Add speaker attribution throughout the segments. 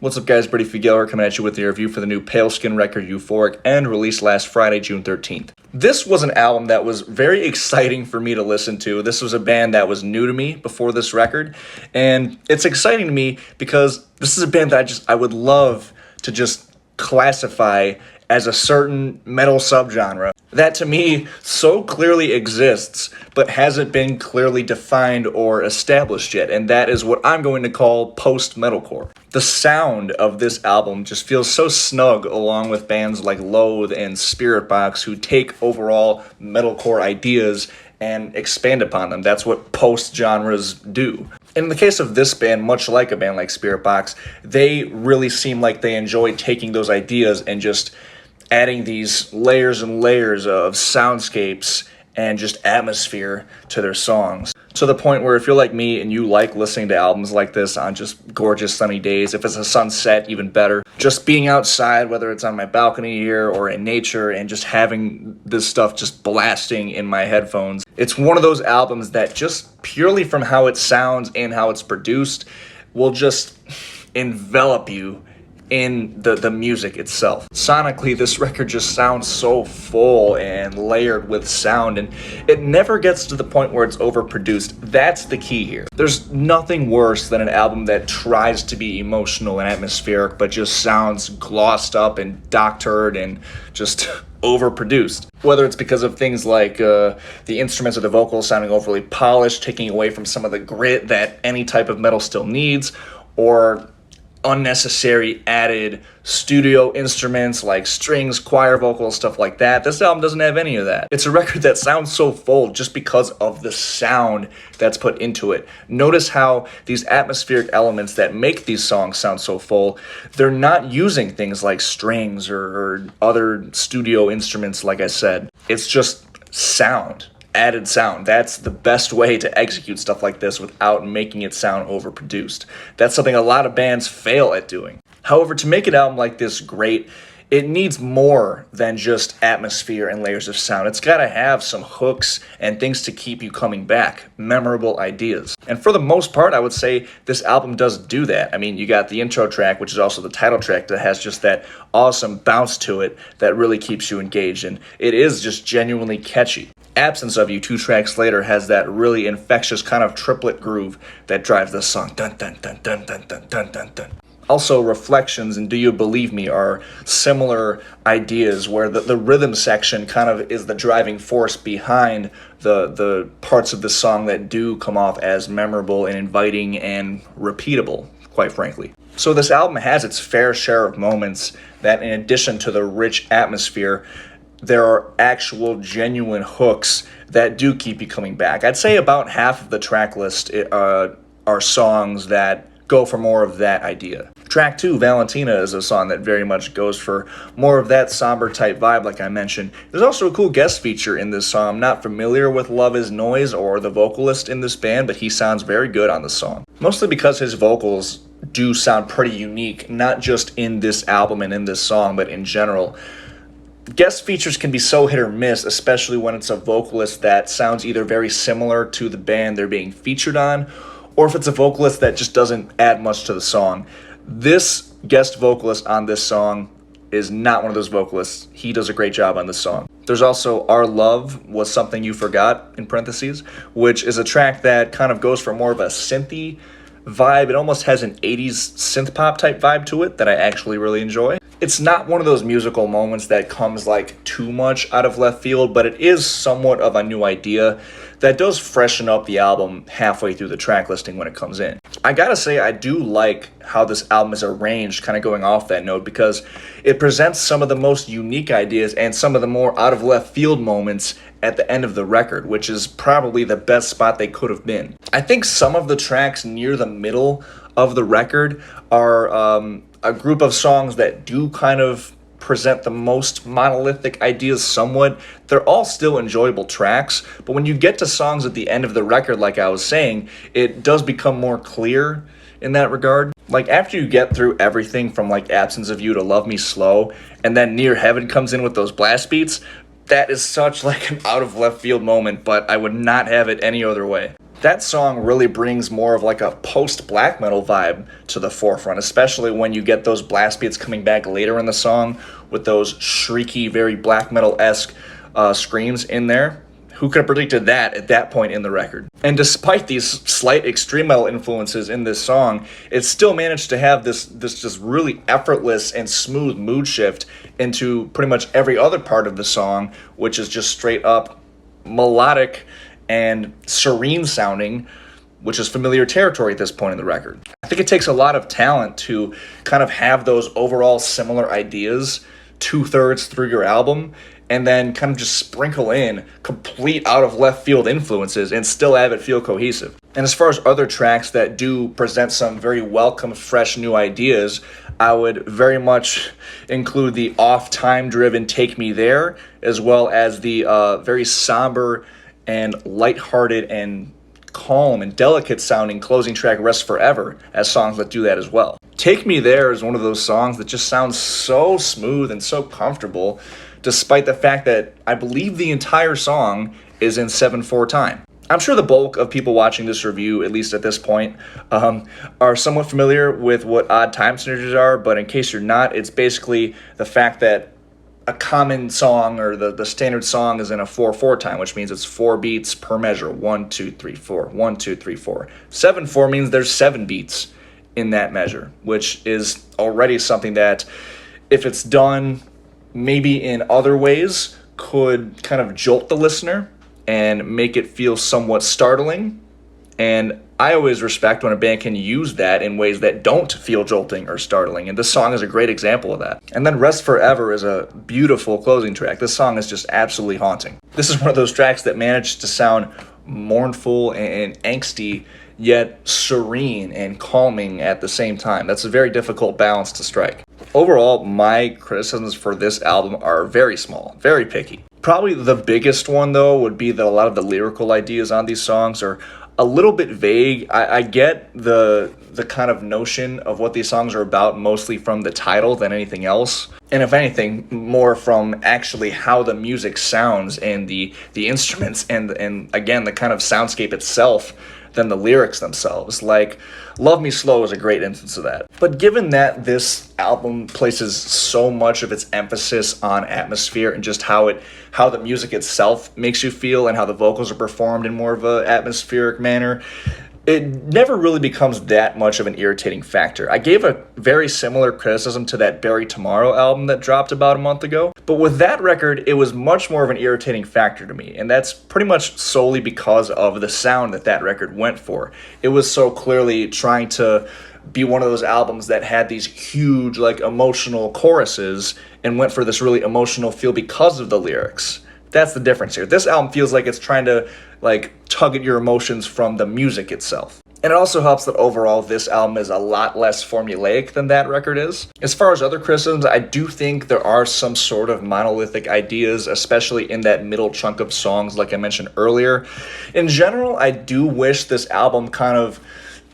Speaker 1: What's up, guys? Brady Figueroa coming at you with a review for the new Paleskin record Euphoric End, released last Friday, June 13th. This was an album that was very exciting for me to listen to. This was a band that was new to me before this record, and it's exciting to me because this is a band that I would love to just classify as a certain metal subgenre that to me so clearly exists but hasn't been clearly defined or established yet, and that is what I'm going to call post-metalcore. The sound of this album just feels so snug along with bands like Loathe and Spiritbox, who take overall metalcore ideas and expand upon them. That's what post-genres do. In the case of this band, much like a band like Spiritbox, they really seem like they enjoy taking those ideas and just adding these layers and layers of soundscapes and just atmosphere to their songs. To the point where if you're like me and you like listening to albums like this on just gorgeous sunny days, if it's a sunset, even better. Just being outside, whether it's on my balcony here or in nature, and just having this stuff just blasting in my headphones. It's one of those albums that just purely from how it sounds and how it's produced will just envelop you in the music itself. Sonically, this record just sounds so full and layered with sound, and it never gets to the point where it's overproduced. That's the key here. There's nothing worse than an album that tries to be emotional and atmospheric but just sounds glossed up and doctored and just overproduced. Whether it's because of things like the instruments or the vocals sounding overly polished, taking away from some of the grit that any type of metal still needs, or unnecessary added studio instruments like strings, choir vocals, stuff like that. This album doesn't have any of that. It's a record that sounds so full just because of the sound that's put into it. Notice how these atmospheric elements that make these songs sound so full, they're not using things like strings or other studio instruments, like I said. It's just sound. Added sound. That's the best way to execute stuff like this without making it sound overproduced. That's something a lot of bands fail at doing. However, to make an album like this great, it needs more than just atmosphere and layers of sound. It's got to have some hooks and things to keep you coming back, memorable ideas. And for the most part, I would say this album does do that. I mean, you got the intro track, which is also the title track, that has just that awesome bounce to it that really keeps you engaged, and it is just genuinely catchy. Absence of You, 2 tracks later, has that really infectious kind of triplet groove that drives the song. Dun dun dun dun dun dun dun dun dun. Also, Reflections and Do You Believe Me are similar ideas where the rhythm section kind of is the driving force behind the parts of the song that do come off as memorable and inviting and repeatable, quite frankly. So this album has its fair share of moments that, in addition to the rich atmosphere, there are actual genuine hooks that do keep you coming back. I'd say about half of the track list are songs that go for more of that idea. Track 2, Valentina, is a song that very much goes for more of that somber type vibe, like I mentioned. There's also a cool guest feature in this song. I'm not familiar with Love Is Noise or the vocalist in this band, but he sounds very good on the song. Mostly because his vocals do sound pretty unique, not just in this album and in this song, but in general. Guest features can be so hit or miss, especially when it's a vocalist that sounds either very similar to the band they're being featured on, or if it's a vocalist that just doesn't add much to the song. This guest vocalist on this song is not one of those vocalists. He does a great job on this song. There's also Our Love Was Something You Forgot, in parentheses, which is a track that kind of goes for more of a synthy vibe. It almost has an 80s synth pop type vibe to it that I actually really enjoy. It's not one of those musical moments that comes like too much out of left field, but it is somewhat of a new idea that does freshen up the album halfway through the track listing when it comes in. I gotta say, I do like how this album is arranged, kind of going off that note, because it presents some of the most unique ideas and some of the more out of left field moments at the end of the record, which is probably the best spot they could have been. I think some of the tracks near the middle of the record are a group of songs that do kind of present the most monolithic ideas somewhat. They're all still enjoyable tracks, but when you get to songs at the end of the record, like I was saying, it does become more clear in that regard. Like after you get through everything from like Absence of You to Love Me Slow, and then Near Heaven comes in with those blast beats, that is such like an out of left field moment, but I would not have it any other way. That song really brings more of like a post-black metal vibe to the forefront, especially when you get those blast beats coming back later in the song with those shrieky, very black metal-esque screams in there. Who could have predicted that at that point in the record? And despite these slight extreme metal influences in this song, it still managed to have this just really effortless and smooth mood shift into pretty much every other part of the song, which is just straight up melodic and serene sounding, which is familiar territory at this point in the record. I think it takes a lot of talent to kind of have those overall similar ideas 2/3 through your album, and then kind of just sprinkle in complete out of left field influences and still have it feel cohesive. And as far as other tracks that do present some very welcome, fresh new ideas, I would very much include the off-time driven Take Me There, as well as the very somber and lighthearted and calm and delicate sounding closing track Rest Forever as songs that do that as well. Take Me There is one of those songs that just sounds so smooth and so comfortable, despite the fact that I believe the entire song is in 7/4 time. I'm sure the bulk of people watching this review, at least at this point, are somewhat familiar with what odd time signatures are, but in case you're not, it's basically the fact that a common song or the standard song is in a 4/4 time, which means it's 4 beats per measure. 1, 2, 3, 4. 1, 2, 3, 4. 7/4 means there's 7 beats in that measure, which is already something that, if it's done maybe in other ways, could kind of jolt the listener and make it feel somewhat startling. And I always respect when a band can use that in ways that don't feel jolting or startling, and this song is a great example of that. And then Rest Forever is a beautiful closing track. This song is just absolutely haunting. This is one of those tracks that managed to sound mournful and angsty, yet serene and calming at the same time. That's a very difficult balance to strike. Overall, my criticisms for this album are very small, very picky. Probably the biggest one, though, would be that a lot of the lyrical ideas on these songs are a little bit vague. I get the kind of notion of what these songs are about mostly from the title than anything else. And if anything, more from actually how the music sounds and the instruments and again, the kind of soundscape itself than the lyrics themselves. Like, Love Me Slow is a great instance of that. But given that this album places so much of its emphasis on atmosphere and just how the music itself makes you feel and how the vocals are performed in more of an atmospheric manner, it never really becomes that much of an irritating factor. I gave a very similar criticism to that Bury Tomorrow album that dropped about a month ago, but with that record, it was much more of an irritating factor to me, and that's pretty much solely because of the sound that record went for. It was so clearly trying to be one of those albums that had these huge, like, emotional choruses and went for this really emotional feel because of the lyrics. That's the difference here. This album feels like it's trying to, like, tug at your emotions from the music itself. And it also helps that overall this album is a lot less formulaic than that record is. As far as other criticisms, I do think there are some sort of monolithic ideas, especially in that middle chunk of songs like I mentioned earlier. In general, I do wish this album kind of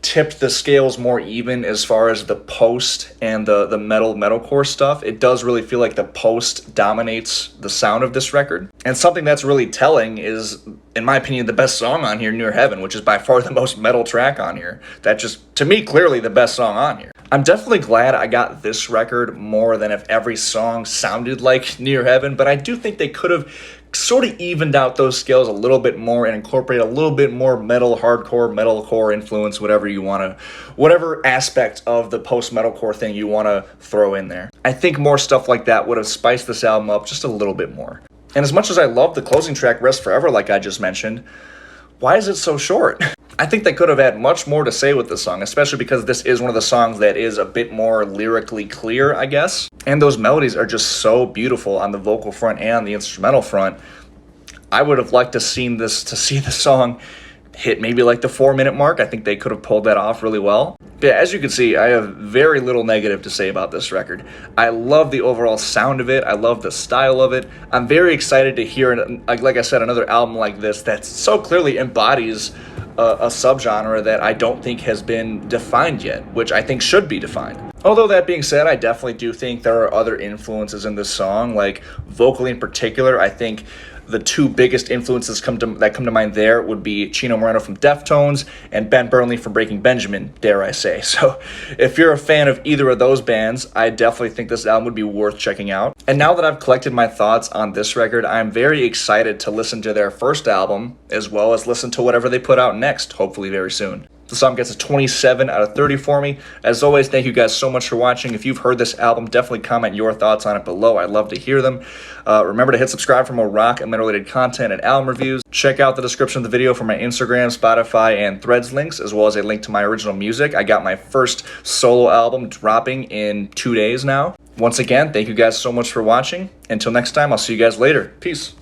Speaker 1: tipped the scales more even as far as the post and the metalcore stuff. It does really feel like the post dominates the sound of this record. And something that's really telling is, in my opinion, the best song on here, Near Heaven, which is by far the most metal track on here. That just, to me, clearly the best song on here. I'm definitely glad I got this record more than if every song sounded like Near Heaven, but I do think they could have sort of evened out those scales a little bit more and incorporate a little bit more metal, hardcore, metalcore influence, whatever aspect of the post-metalcore thing you want to throw in there. I think more stuff like that would have spiced this album up just a little bit more. And as much as I love the closing track, Rest Forever, like I just mentioned, why is it so short? I think they could have had much more to say with this song, especially because this is one of the songs that is a bit more lyrically clear, I guess. And those melodies are just so beautiful on the vocal front and the instrumental front. I would have liked to see the song hit maybe like the 4-minute mark. I think they could have pulled that off really well. But as you can see, I have very little negative to say about this record. I love the overall sound of it. I love the style of it. I'm very excited to hear, like I said, another album like this that so clearly embodies a subgenre that I don't think has been defined yet, which I think should be defined. Although that being said, I definitely do think there are other influences in this song, like vocally in particular. I think The two biggest influences that come to mind there would be Chino Moreno from Deftones and Ben Burnley from Breaking Benjamin, dare I say. So if you're a fan of either of those bands, I definitely think this album would be worth checking out. And now that I've collected my thoughts on this record, I'm very excited to listen to their first album, as well as listen to whatever they put out next, hopefully very soon. The song gets a 27 out of 30 for me. As always, thank you guys so much for watching. If you've heard this album, definitely comment your thoughts on it below. I'd love to hear them. Remember to hit subscribe for more rock and metal-related content and album reviews. Check out the description of the video for my Instagram, Spotify, and Threads links, as well as a link to my original music. I got my first solo album dropping in 2 days now. Once again, thank you guys so much for watching. Until next time, I'll see you guys later. Peace.